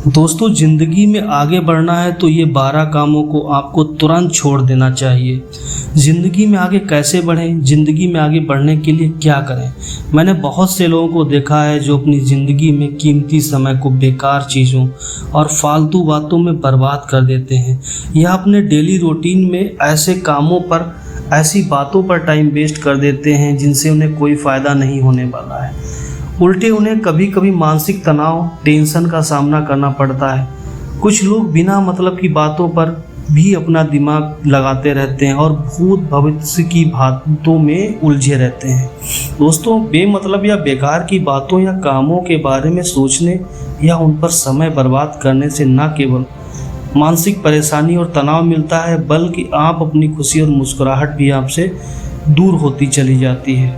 दोस्तों, ज़िंदगी में आगे बढ़ना है तो ये 12 कामों को आपको तुरंत छोड़ देना चाहिए। ज़िंदगी में आगे कैसे बढ़ें, ज़िंदगी में आगे बढ़ने के लिए क्या करें। मैंने बहुत से लोगों को देखा है जो अपनी ज़िंदगी में कीमती समय को बेकार चीज़ों और फालतू बातों में बर्बाद कर देते हैं या अपने डेली रूटीन में ऐसे कामों पर, ऐसी बातों पर टाइम वेस्ट कर देते हैं जिनसे उन्हें कोई फ़ायदा नहीं होने वाला है। उल्टे उन्हें कभी कभी मानसिक तनाव, टेंशन का सामना करना पड़ता है। कुछ लोग बिना मतलब की बातों पर भी अपना दिमाग लगाते रहते हैं और भूत भविष्य की बातों में उलझे रहते हैं। दोस्तों, बेमतलब या बेकार की बातों या कामों के बारे में सोचने या उन पर समय बर्बाद करने से न केवल मानसिक परेशानी और तनाव मिलता है, बल्कि आप अपनी खुशी और मुस्कुराहट भी आपसे दूर होती चली जाती है,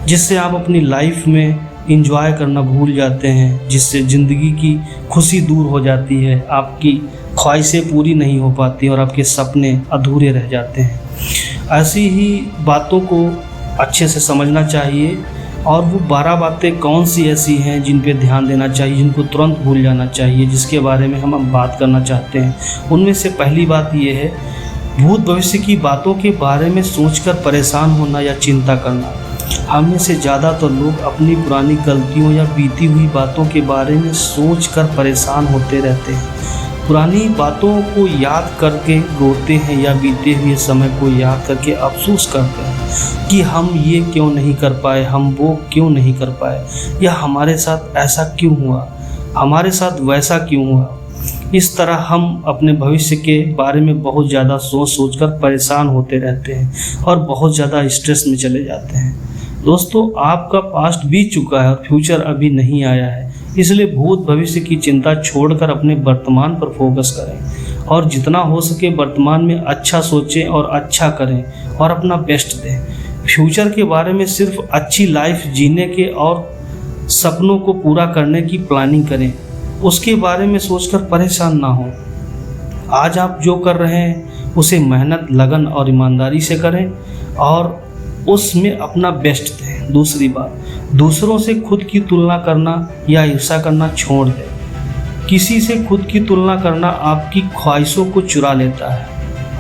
जिससे आप अपनी लाइफ में इंजॉय करना भूल जाते हैं, जिससे ज़िंदगी की खुशी दूर हो जाती है, आपकी ख्वाहिशें पूरी नहीं हो पाती और आपके सपने अधूरे रह जाते हैं। ऐसी ही बातों को अच्छे से समझना चाहिए और वो 12 बातें कौन सी ऐसी हैं जिन पे ध्यान देना चाहिए, जिनको तुरंत भूल जाना चाहिए, जिसके बारे में हम बात करना चाहते हैं। उनमें से पहली बात ये है, भूत भविष्य की बातों के बारे में सोचकर परेशान होना या चिंता करना। हमें से ज़्यादातर लोग अपनी पुरानी गलतियों या बीती हुई बातों के बारे में सोचकर परेशान होते रहते हैं। पुरानी बातों को याद करके रोते हैं या बीते हुए समय को याद करके अफसोस करते हैं कि हम ये क्यों नहीं कर पाए, हम वो क्यों नहीं कर पाए, या हमारे साथ ऐसा क्यों हुआ, हमारे साथ वैसा क्यों हुआ। इस तरह हम अपने भविष्य के बारे में बहुत ज़्यादा सोचकर परेशान होते रहते हैं और बहुत ज़्यादा स्ट्रेस में चले जाते हैं। दोस्तों, आपका पास्ट बीत चुका है और फ्यूचर अभी नहीं आया है, इसलिए भूत भविष्य की चिंता छोड़कर अपने वर्तमान पर फोकस करें और जितना हो सके वर्तमान में अच्छा सोचें और अच्छा करें और अपना बेस्ट दें। फ्यूचर के बारे में सिर्फ अच्छी लाइफ जीने के और सपनों को पूरा करने की प्लानिंग करें, उसके बारे में सोचकर परेशान ना हो। आज आप जो कर रहे हैं उसे मेहनत, लगन और ईमानदारी से करें और उसमें अपना बेस्ट दें। दूसरी बात, दूसरों से खुद की तुलना करना या ईर्ष्या करना छोड़ दें। किसी से खुद की तुलना करना आपकी ख्वाहिशों को चुरा लेता है।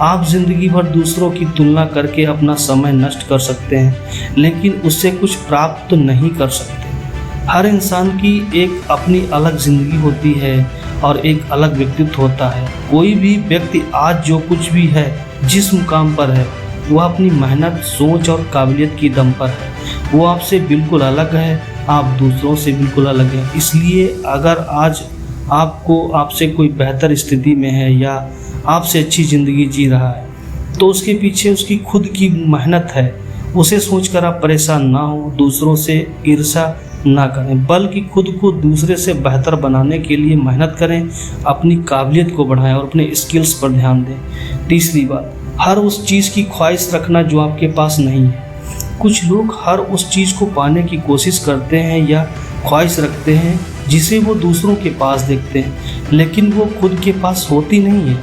आप ज़िंदगी भर दूसरों की तुलना करके अपना समय नष्ट कर सकते हैं, लेकिन उससे कुछ प्राप्त तो नहीं कर सकते। हर इंसान की एक अपनी अलग ज़िंदगी होती है और एक अलग व्यक्तित्व होता है। कोई भी व्यक्ति आज जो कुछ भी है, जिस मुकाम पर है, वह अपनी मेहनत, सोच और काबिलियत की दम पर है। वो आपसे बिल्कुल अलग है, आप दूसरों से बिल्कुल अलग हैं। इसलिए अगर आज आपसे कोई बेहतर स्थिति में है या आपसे अच्छी ज़िंदगी जी रहा है, तो उसके पीछे उसकी खुद की मेहनत है। उसे सोचकर आप परेशान ना हो, दूसरों से ईर्ष्या ना करें, बल्कि खुद को दूसरे से बेहतर बनाने के लिए मेहनत करें, अपनी काबिलियत को बढ़ाएं और अपने स्किल्स पर ध्यान दें। तीसरी बात, हर उस चीज़ की ख्वाहिश रखना जो आपके पास नहीं है। कुछ लोग हर उस चीज़ को पाने की कोशिश करते हैं या ख्वाहिश रखते हैं जिसे वो दूसरों के पास देखते हैं, लेकिन वो खुद के पास होती नहीं है।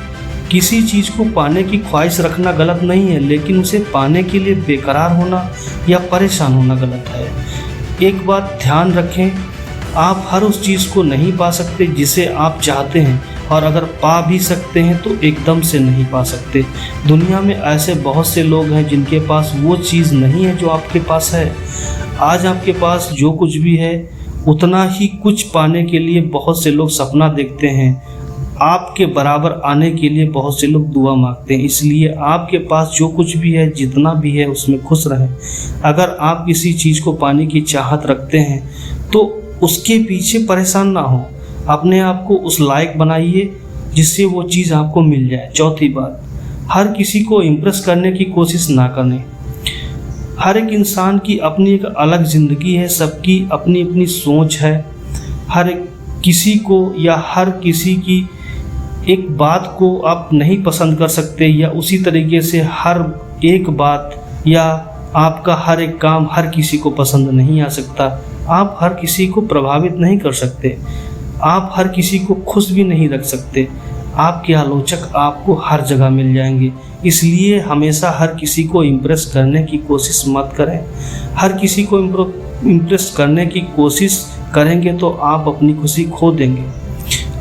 किसी चीज़ को पाने की ख्वाहिश रखना गलत नहीं है, लेकिन उसे पाने के लिए बेकरार होना या परेशान होना गलत है। एक बात ध्यान रखें, आप हर उस चीज़ को नहीं पा सकते जिसे आप चाहते हैं, और अगर पा भी सकते हैं तो एकदम से नहीं पा सकते। दुनिया में ऐसे बहुत से लोग हैं जिनके पास वो चीज़ नहीं है जो आपके पास है। आज आपके पास जो कुछ भी है, उतना ही कुछ पाने के लिए बहुत से लोग सपना देखते हैं। आपके बराबर आने के लिए बहुत से लोग दुआ मांगते हैं। इसलिए आपके पास जो कुछ भी है, जितना भी है, उसमें खुश रहें। अगर आप किसी चीज़ को पाने की चाहत रखते हैं तो उसके पीछे परेशान ना हो, अपने आप को उस लायक बनाइए जिससे वो चीज़ आपको मिल जाए। चौथी बात, हर किसी को इम्प्रेस करने की कोशिश ना करें। हर एक इंसान की अपनी एक अलग ज़िंदगी है, सबकी अपनी अपनी सोच है। हर किसी की एक बात को आप नहीं पसंद कर सकते, या उसी तरीके से हर एक बात या आपका हर एक काम हर किसी को पसंद नहीं आ सकता। आप हर किसी को प्रभावित नहीं कर सकते, आप हर किसी को खुश भी नहीं रख सकते। आपके आलोचक आपको हर जगह मिल जाएंगे, इसलिए हमेशा हर किसी को इम्प्रेस करने की कोशिश मत करें। हर किसी को इम्प्रेस करने की कोशिश करेंगे तो आप अपनी खुशी खो देंगे।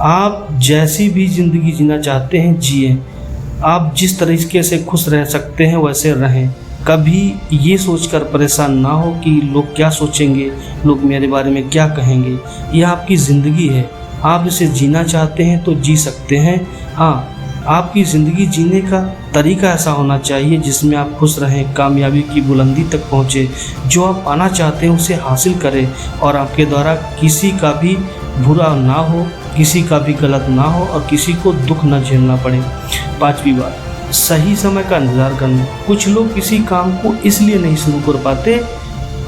आप जैसी भी ज़िंदगी जीना चाहते हैं जिए। आप जिस तरीके से खुश रह सकते हैं वैसे रहें। कभी ये सोचकर परेशान ना हो कि लोग क्या सोचेंगे, लोग मेरे बारे में क्या कहेंगे। यह आपकी ज़िंदगी है, आप इसे जीना चाहते हैं तो जी सकते हैं। हाँ, आपकी ज़िंदगी जीने का तरीका ऐसा होना चाहिए जिसमें आप खुश रहें, कामयाबी की बुलंदी तक पहुँचे, जो आप पाना चाहते हैं उसे हासिल करें और आपके द्वारा किसी का भी बुरा ना हो, किसी का भी गलत ना हो और किसी को दुख न झेलना पड़े। 5वीं बात, सही समय का इंतज़ार करना। कुछ लोग किसी काम को इसलिए नहीं शुरू कर पाते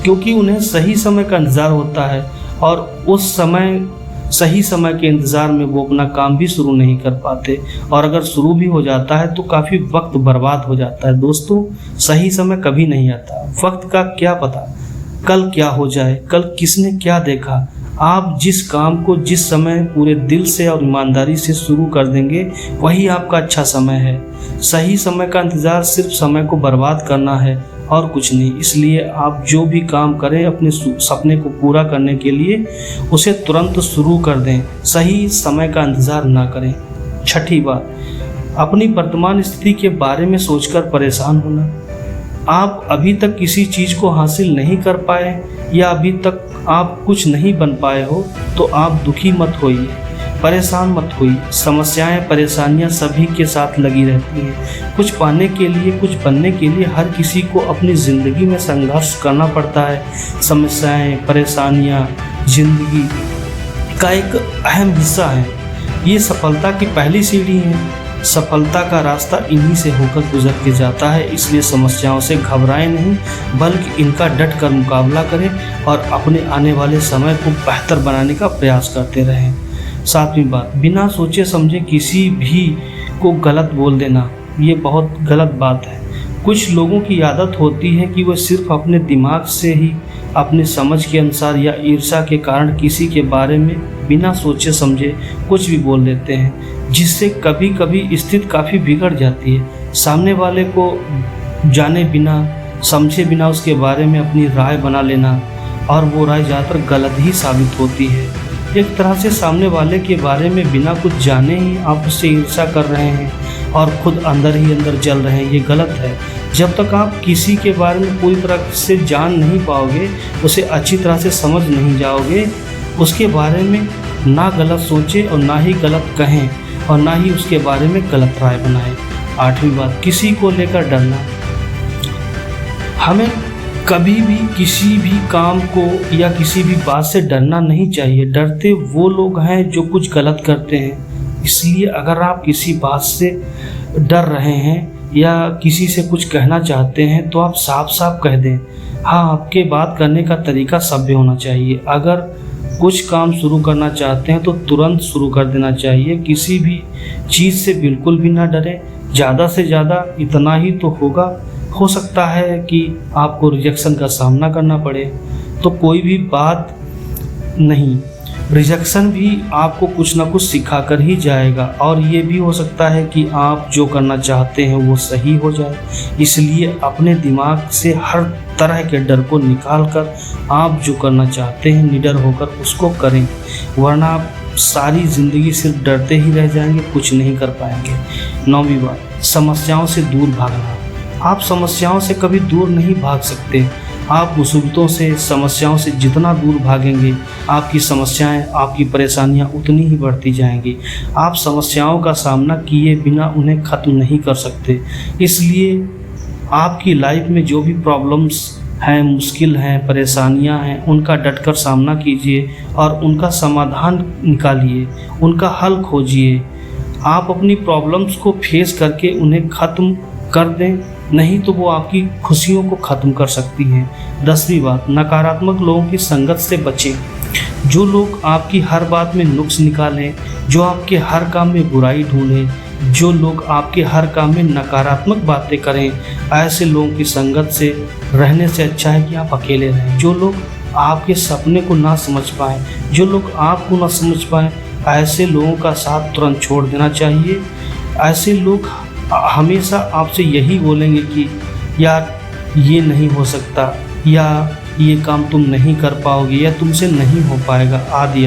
क्योंकि उन्हें सही समय का इंतज़ार होता है और उस सही समय के इंतज़ार में वो अपना काम भी शुरू नहीं कर पाते, और अगर शुरू भी हो जाता है तो काफ़ी वक्त बर्बाद हो जाता है। दोस्तों, सही समय कभी नहीं आता। वक्त का क्या पता कल क्या हो जाए, कल किसने क्या देखा। आप जिस काम को जिस समय पूरे दिल से और ईमानदारी से शुरू कर देंगे वही आपका अच्छा समय है। सही समय का इंतज़ार सिर्फ समय को बर्बाद करना है और कुछ नहीं। इसलिए आप जो भी काम करें अपने सपने को पूरा करने के लिए उसे तुरंत शुरू कर दें, सही समय का इंतज़ार ना करें। 6ठी बात, अपनी वर्तमान स्थिति के बारे में सोचकर परेशान होना। आप अभी तक किसी चीज़ को हासिल नहीं कर पाए या अभी तक आप कुछ नहीं बन पाए हो तो आप दुखी मत होइए, परेशान मत होइए। समस्याएं, परेशानियां सभी के साथ लगी रहती हैं। कुछ पाने के लिए, कुछ बनने के लिए हर किसी को अपनी ज़िंदगी में संघर्ष करना पड़ता है। समस्याएं, परेशानियां ज़िंदगी का एक अहम हिस्सा है। ये सफलता की पहली सीढ़ी है। सफलता का रास्ता इन्हीं से होकर गुजर के जाता है। इसलिए समस्याओं से घबराएं नहीं, बल्कि इनका डट कर मुकाबला करें और अपने आने वाले समय को बेहतर बनाने का प्रयास करते रहें। 7वीं बात, बिना सोचे समझे किसी भी को गलत बोल देना। ये बहुत गलत बात है। कुछ लोगों की आदत होती है कि वह सिर्फ अपने दिमाग से ही, अपने समझ के अनुसार या ईर्ष्या के कारण किसी के बारे में बिना सोचे समझे कुछ भी बोल देते हैं, जिससे कभी कभी स्थिति काफ़ी बिगड़ जाती है। सामने वाले को जाने बिना, समझे बिना उसके बारे में अपनी राय बना लेना, और वो राय ज़्यादातर गलत ही साबित होती है। एक तरह से सामने वाले के बारे में बिना कुछ जाने ही आप उससे ईर्ष्या कर रहे हैं और खुद अंदर ही अंदर जल रहे हैं। ये गलत है। जब तक आप किसी के बारे में पूरी तरह से जान नहीं पाओगे, उसे अच्छी तरह से समझ नहीं जाओगे, उसके बारे में ना गलत सोचें और ना ही गलत कहें और ना ही उसके बारे में गलत राय बनाएं। 8वीं बात, किसी को लेकर डरना। हमें कभी भी किसी भी काम को या किसी भी बात से डरना नहीं चाहिए। डरते वो लोग हैं जो कुछ गलत करते हैं। इसलिए अगर आप किसी बात से डर रहे हैं या किसी से कुछ कहना चाहते हैं तो आप साफ साफ कह दें। हाँ, आपके बात करने का तरीका सभ्य होना चाहिए। अगर कुछ काम शुरू करना चाहते हैं तो तुरंत शुरू कर देना चाहिए। किसी भी चीज़ से बिल्कुल भी ना डरें। ज़्यादा से ज़्यादा इतना ही तो होगा, हो सकता है कि आपको रिजेक्शन का सामना करना पड़े, तो कोई भी बात नहीं। रिजेक्शन भी आपको कुछ ना कुछ सिखा कर ही जाएगा, और ये भी हो सकता है कि आप जो करना चाहते हैं वो सही हो जाए। इसलिए अपने दिमाग से हर तरह के डर को निकाल कर आप जो करना चाहते हैं निडर होकर उसको करें, वरना आप सारी ज़िंदगी सिर्फ डरते ही रह जाएंगे, कुछ नहीं कर पाएंगे। 9वीं बात, समस्याओं से दूर भागना। आप समस्याओं से कभी दूर नहीं भाग सकते। आप मुसीबतों से, समस्याओं से जितना दूर भागेंगे, आपकी समस्याएं, आपकी परेशानियां उतनी ही बढ़ती जाएंगी। आप समस्याओं का सामना किए बिना उन्हें ख़त्म नहीं कर सकते। इसलिए आपकी लाइफ में जो भी प्रॉब्लम्स हैं, मुश्किल हैं, परेशानियां हैं, उनका डटकर सामना कीजिए और उनका समाधान निकालिए, उनका हल खोजिए। आप अपनी प्रॉब्लम्स को फेस करके उन्हें ख़त्म कर दें, नहीं तो वो आपकी खुशियों को ख़त्म कर सकती हैं। 10वीं बात, नकारात्मक लोगों की संगत से बचें। जो लोग आपकी हर बात में नुक्स निकालें, जो आपके हर काम में बुराई ढूंढें, जो लोग आपके हर काम में नकारात्मक बातें करें, ऐसे लोगों की संगत से रहने से अच्छा है कि आप अकेले रहें। जो लोग आपके सपने को ना समझ पाएँ, जो लोग आपको ना समझ पाएँ, ऐसे लोगों का साथ तुरंत छोड़ देना चाहिए। ऐसे लोग हमेशा आपसे यही बोलेंगे कि यार ये नहीं हो सकता, या ये काम तुम नहीं कर पाओगे, या तुमसे नहीं हो पाएगा आदि।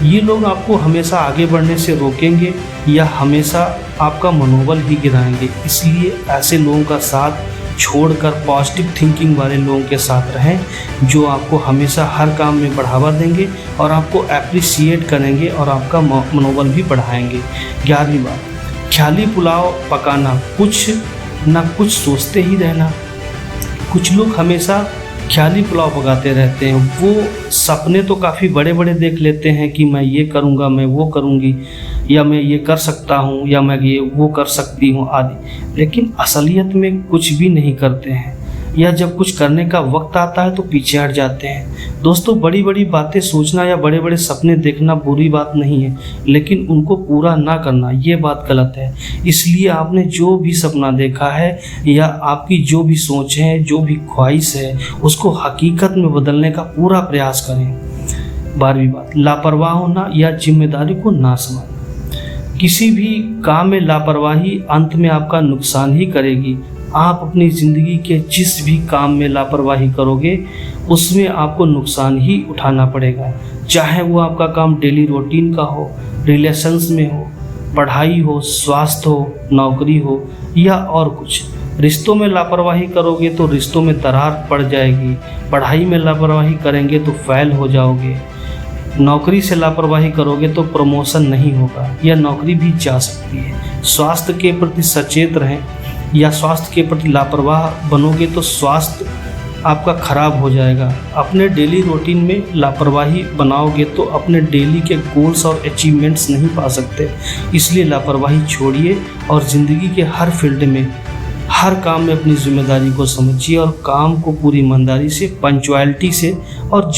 ये लोग आपको हमेशा आगे बढ़ने से रोकेंगे या हमेशा आपका मनोबल ही गिराएंगे। इसलिए ऐसे लोगों का साथ छोड़कर पॉजिटिव थिंकिंग वाले लोगों के साथ रहें, जो आपको हमेशा हर काम में बढ़ावा देंगे और आपको एप्रिसिएट करेंगे और आपका मनोबल भी बढ़ाएंगे। 11वीं बात, ख्याली पुलाव पकाना, कुछ ना कुछ सोचते ही रहना। कुछ लोग हमेशा ख्याली पुलाव पकाते रहते हैं। वो सपने तो काफ़ी बड़े बड़े देख लेते हैं कि मैं ये करूँगा, मैं वो करूँगी, या मैं ये कर सकता हूँ, या मैं ये वो कर सकती हूँ आदि, लेकिन असलियत में कुछ भी नहीं करते हैं, या जब कुछ करने का वक्त आता है तो पीछे हट जाते हैं। दोस्तों, बड़ी बड़ी बातें सोचना या बड़े बड़े सपने देखना बुरी बात नहीं है, लेकिन उनको पूरा ना करना ये बात गलत है। इसलिए आपने जो भी सपना देखा है या आपकी जो भी सोच है, जो भी ख्वाहिश है, उसको हकीकत में बदलने का पूरा प्रयास करें। 12वीं बात, लापरवाह होना या जिम्मेदारी को ना समझना। किसी भी काम में लापरवाही अंत में आपका नुकसान ही करेगी। आप अपनी ज़िंदगी के जिस भी काम में लापरवाही करोगे उसमें आपको नुकसान ही उठाना पड़ेगा, चाहे वो आपका काम डेली रूटीन का हो, रिलेशंस में हो, पढ़ाई हो, स्वास्थ्य हो, नौकरी हो या और कुछ। रिश्तों में लापरवाही करोगे तो रिश्तों में दरार पड़ जाएगी। पढ़ाई में लापरवाही करेंगे तो फेल हो जाओगे। नौकरी से लापरवाही करोगे तो प्रमोशन नहीं होगा या नौकरी भी जा सकती है। स्वास्थ्य के प्रति सचेत रहें, या स्वास्थ्य के प्रति लापरवाह बनोगे तो स्वास्थ्य आपका खराब हो जाएगा। अपने डेली रूटीन में लापरवाही बनाओगे तो अपने डेली के गोल्स और अचीवमेंट्स नहीं पा सकते। इसलिए लापरवाही छोड़िए और ज़िंदगी के हर फील्ड में, हर काम में अपनी जिम्मेदारी को समझिए और काम को पूरी ईमानदारी से, पंक्चुअलिटी से और